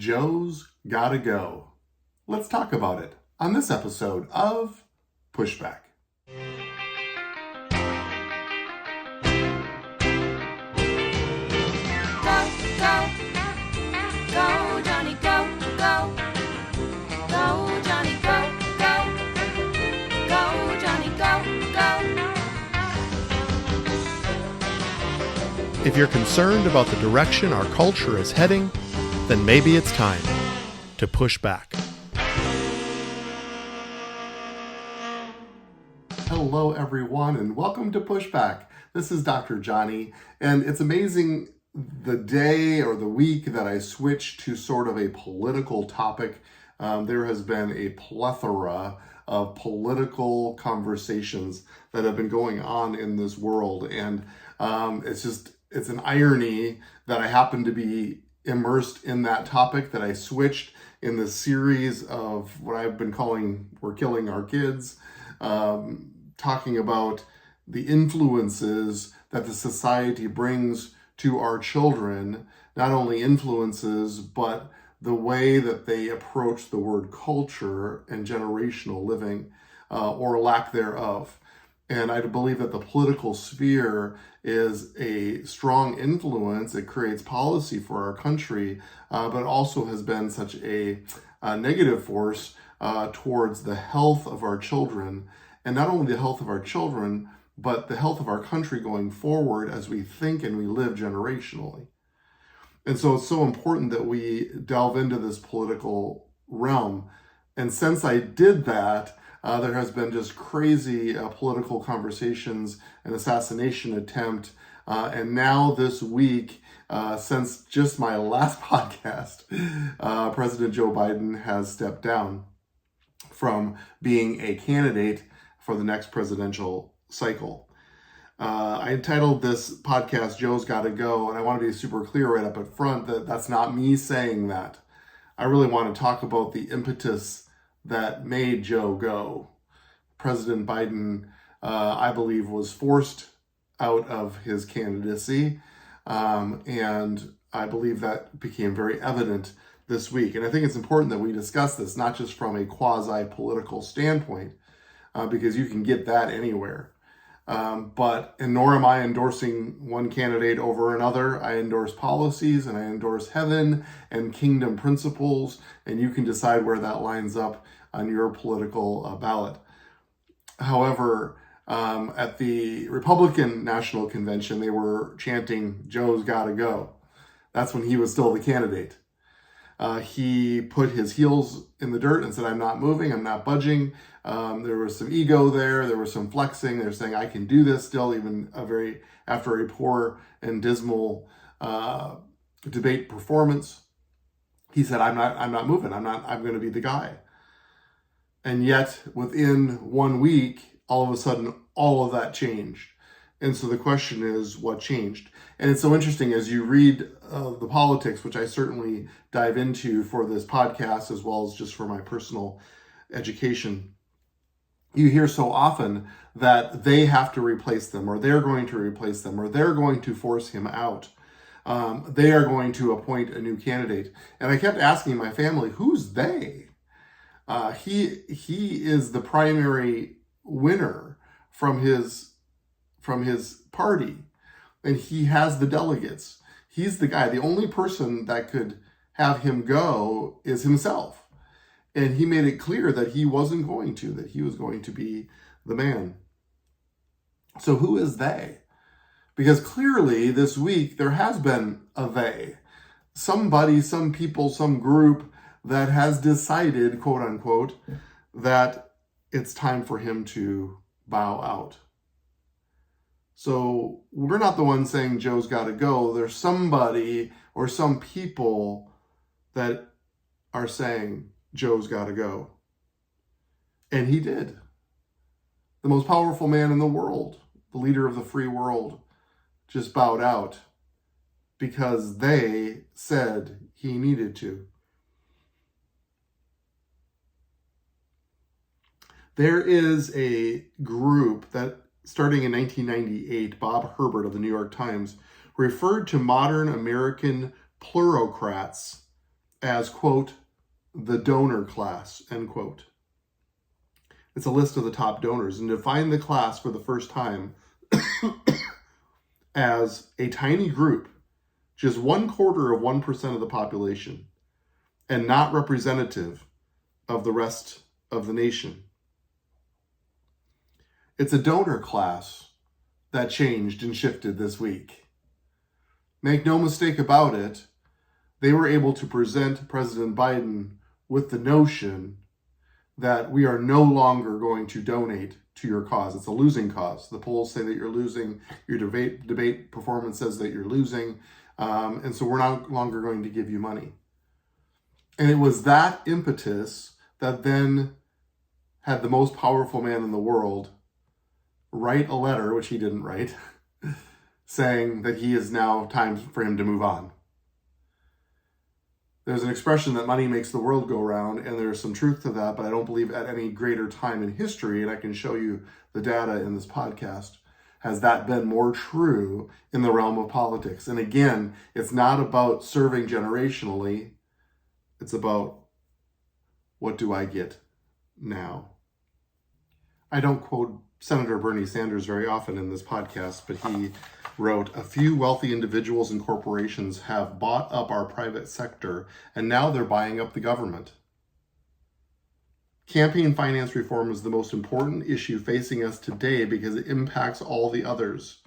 Joe's gotta go. Let's talk about it on this episode of Pushback. Go, Jonny, go, go. Go, Jonny, go, go. Go, Jonny, go, go. If you're concerned about the direction our culture is heading, then maybe it's time to push back. Hello, everyone, and welcome to Pushback. This is Dr. Jonny, and it's amazing the day or the week that I switched to sort of a political topic. There has been a plethora of political conversations that have been going on in this world, and it's an irony that I happen to be immersed in that topic, that I switched in the series of what I've been calling We're Killing Our Kids, talking about the influences that the society brings to our children, not only influences, but the way that they approach the word culture and generational living, or lack thereof. And I believe that the political sphere is a strong influence. It creates policy for our country, but also has been such a negative force towards the health of our children. And not only the health of our children, but the health of our country going forward as we think and we live generationally. And so it's so important that we delve into this political realm. And since I did that, there has been just crazy political conversations, an assassination attempt, and now this week, since just my last podcast, President Joe Biden has stepped down from being a candidate for the next presidential cycle. I entitled this podcast, Joe's Gotta Go, and I want to be super clear right up at front that that's not me saying that. I really want to talk about the impetus that made Joe go. President Biden, I believe, was forced out of his candidacy, and I believe that became very evident this week. And I think it's important that we discuss this, not just from a quasi-political standpoint, because you can get that anywhere. And nor am I endorsing one candidate over another. I endorse policies and I endorse heaven and kingdom principles, and you can decide where that lines up on your political ballot. However, at the Republican National Convention, they were chanting, Joe's gotta go. That's when he was still the candidate. He put his heels in the dirt and said, I'm not moving, I'm not budging. There was some ego there. There was some flexing. They're saying, I can do this still, even after a poor and dismal debate performance. He said, I'm not moving. I'm going to be the guy. And yet within 1 week, all of a sudden, all of that changed. And so the question is, what changed? And it's so interesting as you read the politics, which I certainly dive into for this podcast, as well as just for my personal education. You hear so often that they have to replace them, or they're going to replace them, or they're going to force him out. They are going to appoint a new candidate. And I kept asking my family, who's they? He is the primary winner from his party, and he has the delegates. He's the guy. The only person that could have him go is himself. And he made it clear that he wasn't going to, that he was going to be the man. So who is they? Because clearly this week there has been a they. Somebody, some people, some group that has decided, quote unquote, that it's time for him to bow out. So we're not the ones saying Joe's got to go. There's somebody or some people that are saying Joe's got to go. And he did. The most powerful man in the world, the leader of the free world, just bowed out because they said he needed to. There is a group that, starting in 1998, Bob Herbert of the New York Times referred to modern American plutocrats as, quote, the donor class, end quote. It's a list of the top donors, and define the class for the first time as a tiny group, just 0.25% of the population, and not representative of the rest of the nation. It's a donor class that changed and shifted this week. Make no mistake about it, they were able to present President Biden with the notion that we are no longer going to donate to your cause. It's a losing cause. The polls say that you're losing. Your debate performance says that you're losing. And so we're no longer going to give you money. And it was that impetus that then had the most powerful man in the world write a letter, which he didn't write, saying that he is now time for him to move on. There's an expression that money makes the world go round, and there's some truth to that, but I don't believe at any greater time in history, and I can show you the data in this podcast, has that been more true in the realm of politics. And again, it's not about serving generationally, it's about what do I get now. I don't quote Senator Bernie Sanders very often in this podcast, but he wrote, "A few wealthy individuals and corporations have bought up our private sector, and now they're buying up the government." Campaign finance reform is the most important issue facing us today because it impacts all the others.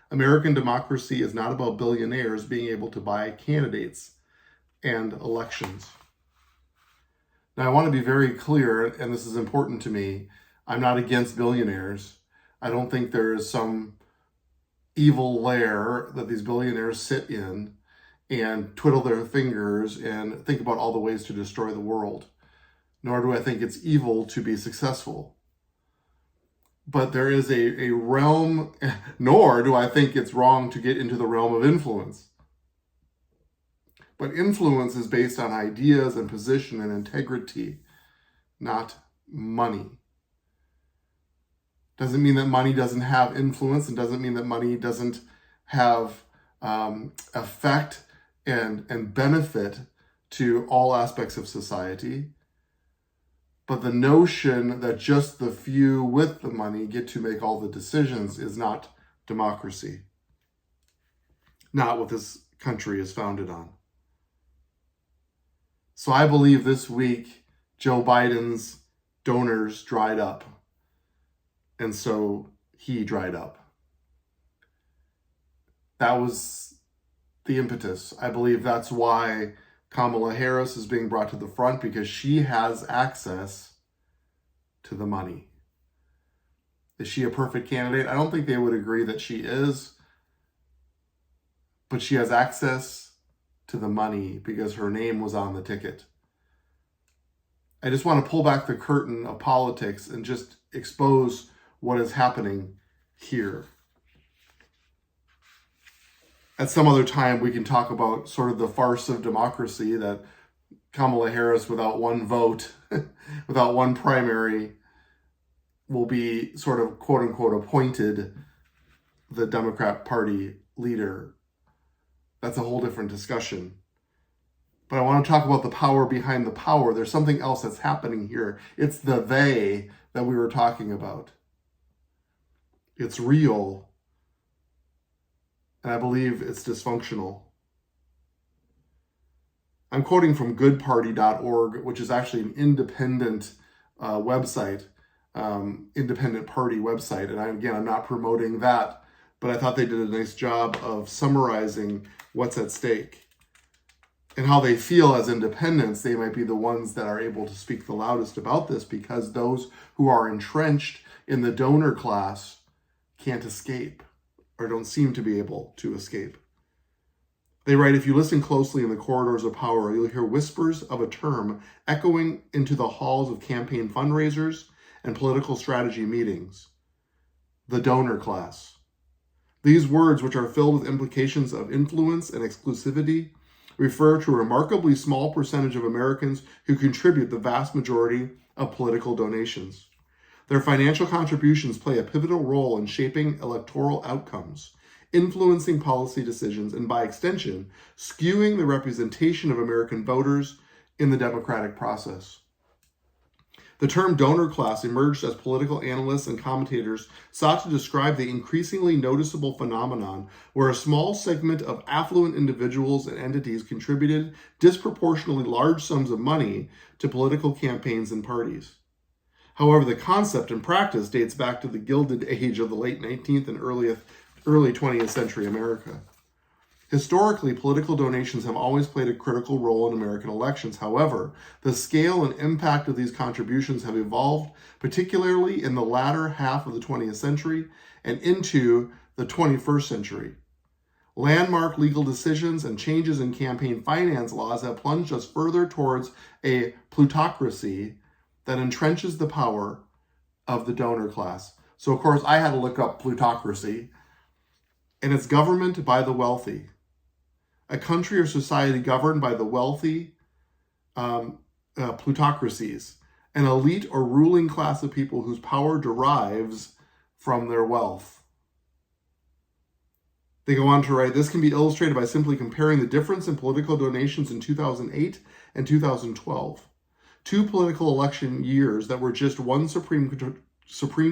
American democracy is not about billionaires being able to buy candidates and elections. Now, I want to be very clear, and this is important to me, I'm not against billionaires. I don't think there is some evil lair that these billionaires sit in and twiddle their fingers and think about all the ways to destroy the world. Nor do I think it's evil to be successful. But there is a realm, nor do I think it's wrong to get into the realm of influence. But influence is based on ideas and position and integrity, not money. Doesn't mean that money doesn't have influence, and doesn't mean that money doesn't have effect and benefit to all aspects of society. But the notion that just the few with the money get to make all the decisions is not democracy. Not what this country is founded on. So I believe this week Joe Biden's donors dried up. And so he dried up. That was the impetus. I believe that's why Kamala Harris is being brought to the front, because she has access to the money. Is she a perfect candidate? I don't think they would agree that she is, but she has access to the money because her name was on the ticket. I just want to pull back the curtain of politics and just expose what is happening here. At some other time, we can talk about sort of the farce of democracy that Kamala Harris, without one vote, without one primary, will be sort of quote unquote appointed the Democrat Party leader. That's a whole different discussion. But I want to talk about the power behind the power. There's something else that's happening here. It's the they that we were talking about. It's real, and I believe it's dysfunctional. I'm quoting from goodparty.org, which is actually an independent website, independent party website. And I'm not promoting that, but I thought they did a nice job of summarizing what's at stake and how they feel as independents. They might be the ones that are able to speak the loudest about this, because those who are entrenched in the donor class can't escape, or don't seem to be able to escape. They write, "If you listen closely in the corridors of power, you'll hear whispers of a term echoing into the halls of campaign fundraisers and political strategy meetings: the donor class. These words, which are filled with implications of influence and exclusivity, refer to a remarkably small percentage of Americans who contribute the vast majority of political donations. Their financial contributions play a pivotal role in shaping electoral outcomes, influencing policy decisions, and by extension, skewing the representation of American voters in the democratic process. The term donor class emerged as political analysts and commentators sought to describe the increasingly noticeable phenomenon where a small segment of affluent individuals and entities contributed disproportionately large sums of money to political campaigns and parties. However, the concept and practice dates back to the Gilded Age of the late 19th and early 20th century America. Historically, political donations have always played a critical role in American elections. However, the scale and impact of these contributions have evolved, particularly in the latter half of the 20th century and into the 21st century. Landmark legal decisions and changes in campaign finance laws have plunged us further towards a plutocracy that entrenches the power of the donor class. So, of course, I had to look up plutocracy, and it's government by the wealthy. A country or society governed by the wealthy, plutocracies, an elite or ruling class of people whose power derives from their wealth. They go on to write, this can be illustrated by simply comparing the difference in political donations in 2008 and 2012. Two political election years that were just one Supreme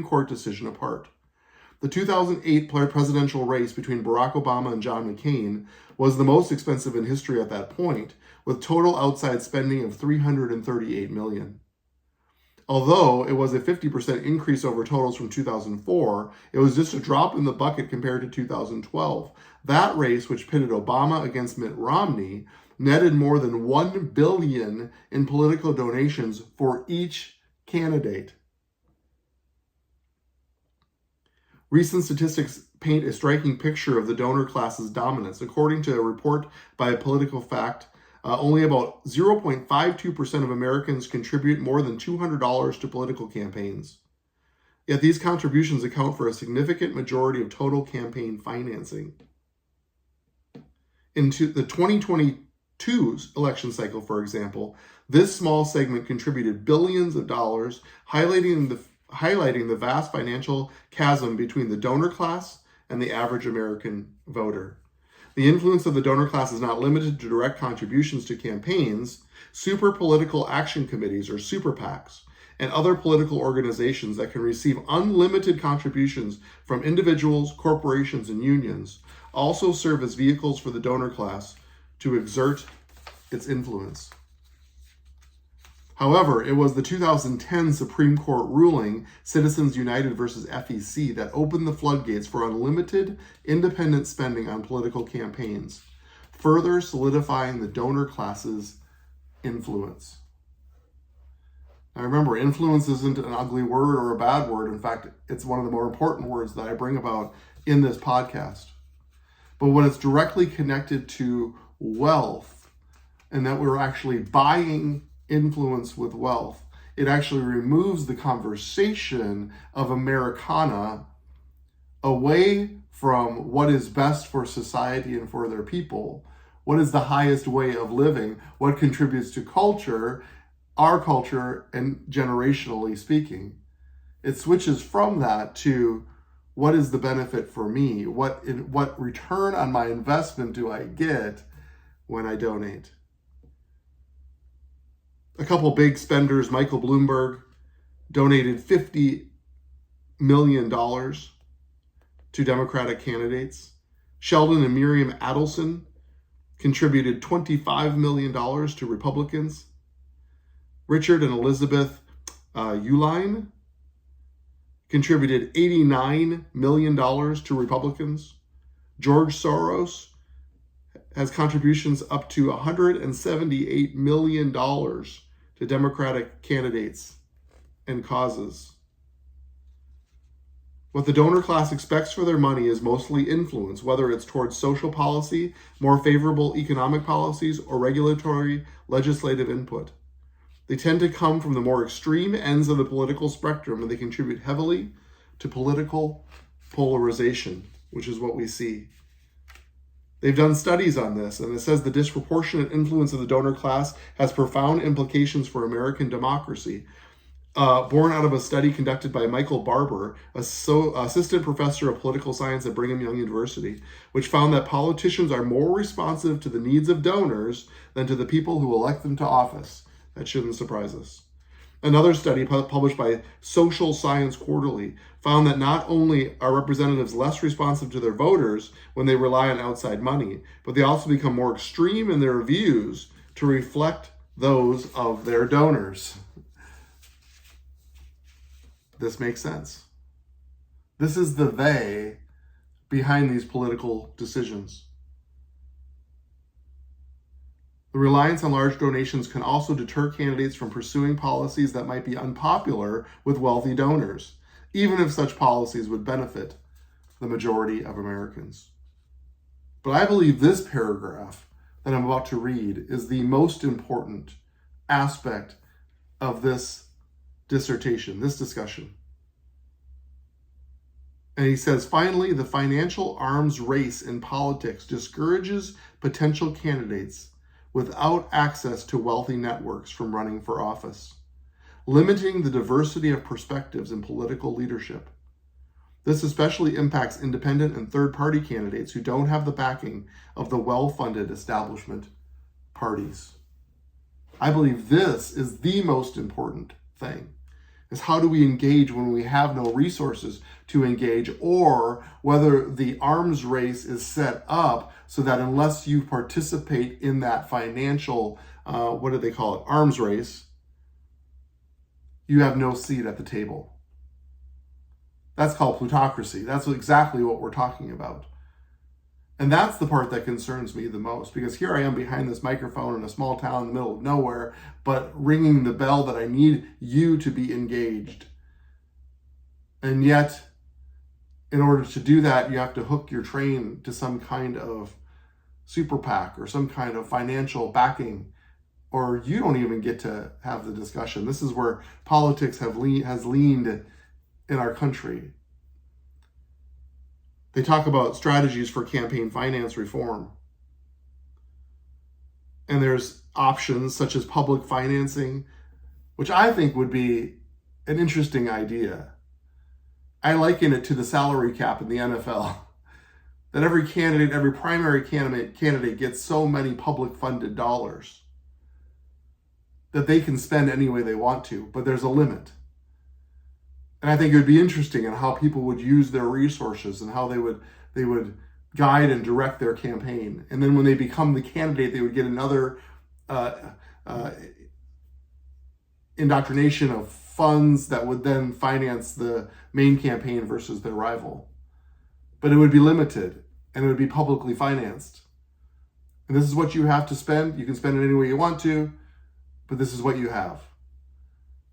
Court decision apart. The 2008 presidential race between Barack Obama and John McCain was the most expensive in history at that point, with total outside spending of $338 million. Although it was a 50% increase over totals from 2004, it was just a drop in the bucket compared to 2012. That race, which pitted Obama against Mitt Romney, netted more than $1 billion in political donations for each candidate. Recent statistics paint a striking picture of the donor class's dominance. According to a report by Political Fact, only about 0.52% of Americans contribute more than $200 to political campaigns. Yet these contributions account for a significant majority of total campaign financing. Into the 2022 election cycle, for example, this small segment contributed billions of dollars, highlighting the vast financial chasm between the donor class and the average American voter. The influence of the donor class is not limited to direct contributions to campaigns. Super political action committees, or super PACs, and other political organizations that can receive unlimited contributions from individuals, corporations, and unions also serve as vehicles for the donor class to exert its influence. However, it was the 2010 Supreme Court ruling, Citizens United versus FEC, that opened the floodgates for unlimited independent spending on political campaigns, further solidifying the donor class's influence. Now remember, influence isn't an ugly word or a bad word. In fact, it's one of the more important words that I bring about in this podcast. But when it's directly connected to wealth, and that we're actually buying influence with wealth, it actually removes the conversation of Americana away from what is best for society and for their people, what is the highest way of living, what contributes to culture, our culture, and generationally speaking. It switches from that to what is the benefit for me, what return on my investment do I get when I donate. A couple big spenders, Michael Bloomberg donated $50 million to Democratic candidates. Sheldon and Miriam Adelson contributed $25 million to Republicans. Richard and Elizabeth Uihlein contributed $89 million to Republicans. George Soros has contributions up to $178 million to Democratic candidates and causes. What the donor class expects for their money is mostly influence, whether it's towards social policy, more favorable economic policies, or regulatory legislative input. They tend to come from the more extreme ends of the political spectrum, and they contribute heavily to political polarization, which is what we see. They've done studies on this, and it says the disproportionate influence of the donor class has profound implications for American democracy. born out of a study conducted by Michael Barber, assistant professor of political science at Brigham Young University, which found that politicians are more responsive to the needs of donors than to the people who elect them to office. That shouldn't surprise us. Another study published by Social Science Quarterly found that not only are representatives less responsive to their voters when they rely on outside money, but they also become more extreme in their views to reflect those of their donors. This makes sense. This is the they behind these political decisions. The reliance on large donations can also deter candidates from pursuing policies that might be unpopular with wealthy donors, even if such policies would benefit the majority of Americans. But I believe this paragraph that I'm about to read is the most important aspect of this dissertation, this discussion. And he says, finally, the financial arms race in politics discourages potential candidates without access to wealthy networks from running for office, limiting the diversity of perspectives in political leadership. This especially impacts independent and third-party candidates who don't have the backing of the well-funded establishment parties. I believe this is the most important thing, is how do we engage when we have no resources to engage, or whether the arms race is set up so that unless you participate in that financial, what do they call it, arms race, you have no seat at the table. That's called plutocracy. That's exactly what we're talking about. And that's the part that concerns me the most, because here I am behind this microphone in a small town in the middle of nowhere, but ringing the bell that I need you to be engaged. And yet, in order to do that, you have to hook your train to some kind of super PAC or some kind of financial backing, or you don't even get to have the discussion. This is where politics has leaned in our country. They talk about strategies for campaign finance reform. And there's options such as public financing, which I think would be an interesting idea. I liken it to the salary cap in the NFL, that every candidate, every primary candidate gets so many public funded dollars that they can spend any way they want to, but there's a limit. And I think it would be interesting in how people would use their resources and how they would guide and direct their campaign. And then when they become the candidate, they would get another indoctrination of funds that would then finance the main campaign versus their rival. But it would be limited and it would be publicly financed. And this is what you have to spend. You can spend it any way you want to, but this is what you have.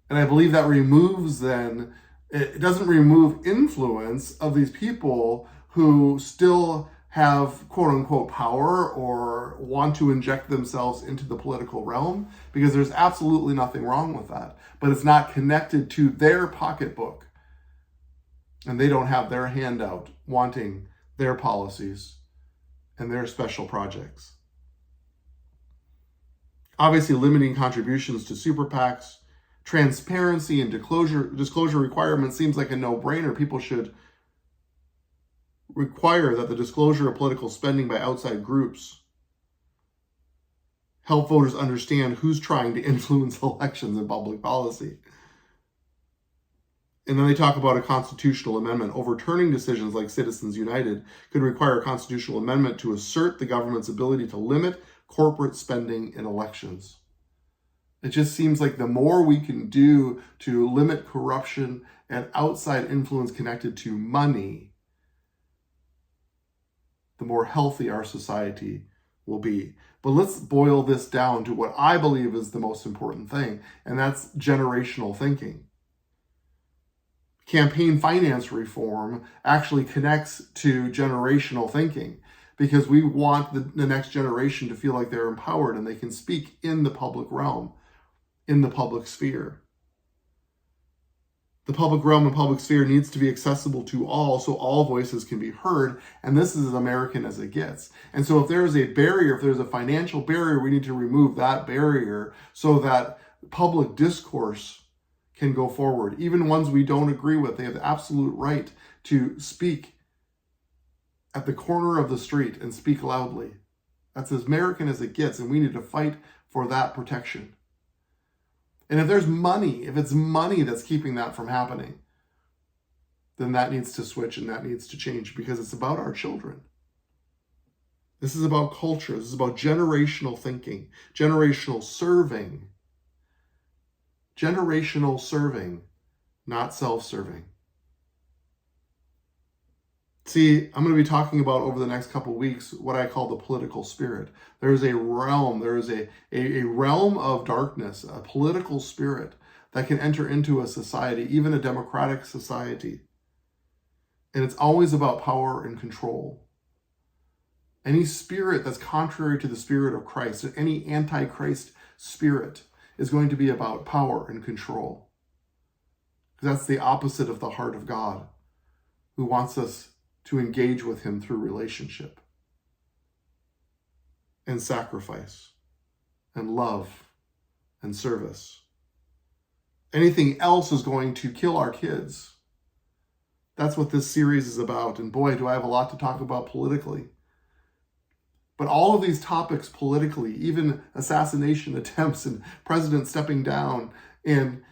And I believe that removes then, it doesn't remove influence of these people who still have quote unquote power or want to inject themselves into the political realm, because there's absolutely nothing wrong with that. But it's not connected to their pocketbook. And they don't have their handout wanting their policies and their special projects. Obviously, limiting contributions to super PACs, transparency and disclosure requirements seems like a no-brainer. People should require that the disclosure of political spending by outside groups help voters understand who's trying to influence elections and public policy. And then they talk about a constitutional amendment. Overturning decisions like Citizens United could require a constitutional amendment to assert the government's ability to limit corporate spending in elections. It just seems like the more we can do to limit corruption and outside influence connected to money, the more healthy our society will be. But let's boil this down to what I believe is the most important thing, and that's generational thinking. Campaign finance reform actually connects to generational thinking, because we want the next generation to feel like they're empowered and they can speak in the public realm, in the public sphere. The public realm and public sphere needs to be accessible to all, so all voices can be heard, and this is as American as it gets. And so if there's a barrier, if there's a financial barrier, we need to remove that barrier so that public discourse can go forward. Even ones we don't agree with, they have the absolute right to speak at the corner of the street and speak loudly. That's as American as it gets, and we need to fight for that protection. And if there's money, if it's money that's keeping that from happening, then that needs to switch and that needs to change, because it's about our children. This is about culture. This is about generational thinking, generational serving, not self-serving. See, I'm going to be talking about over the next couple of weeks what I call the political spirit. There is a realm, a realm of darkness, a political spirit that can enter into a society, even a democratic society. And it's always about power and control. Any spirit that's contrary to the spirit of Christ, any antichrist spirit, is going to be about power and control. Because that's the opposite of the heart of God, who wants us to engage with him through relationship and sacrifice and love and service. Anything else is going to kill our kids. That's what this series is about. And boy, do I have a lot to talk about politically. But all of these topics politically, even assassination attempts and presidents stepping down and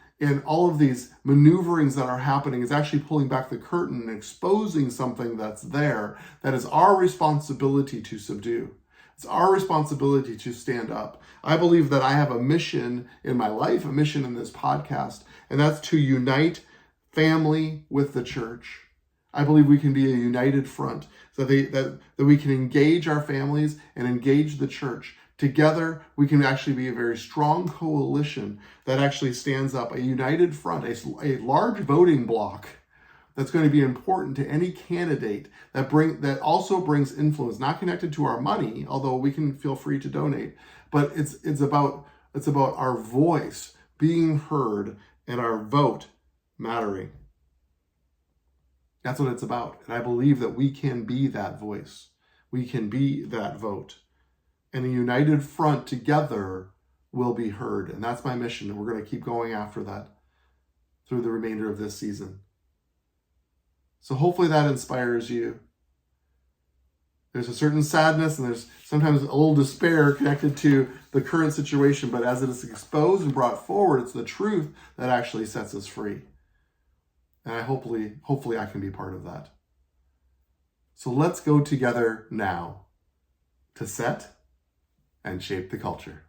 all of these maneuverings that are happening, is actually pulling back the curtain and exposing something that's there that is our responsibility to subdue. It's our responsibility to stand up. I believe that I have a mission in my life, a mission in this podcast, and that's to unite family with the church. I believe we can be a united front so that we can engage our families and engage the church. Together, we can actually be a very strong coalition that actually stands up, a united front, a large voting bloc that's going to be important to any candidate that also brings influence, not connected to our money, although we can feel free to donate, but it's about our voice being heard and our vote mattering. That's what it's about. And I believe that we can be that voice. We can be that vote. And a united front together will be heard. And that's my mission. And we're going to keep going after that through the remainder of this season. So hopefully that inspires you. There's a certain sadness and there's sometimes a little despair connected to the current situation. But as it is exposed and brought forward, it's the truth that actually sets us free. And hopefully I can be part of that. So let's go together now to set and shape the culture.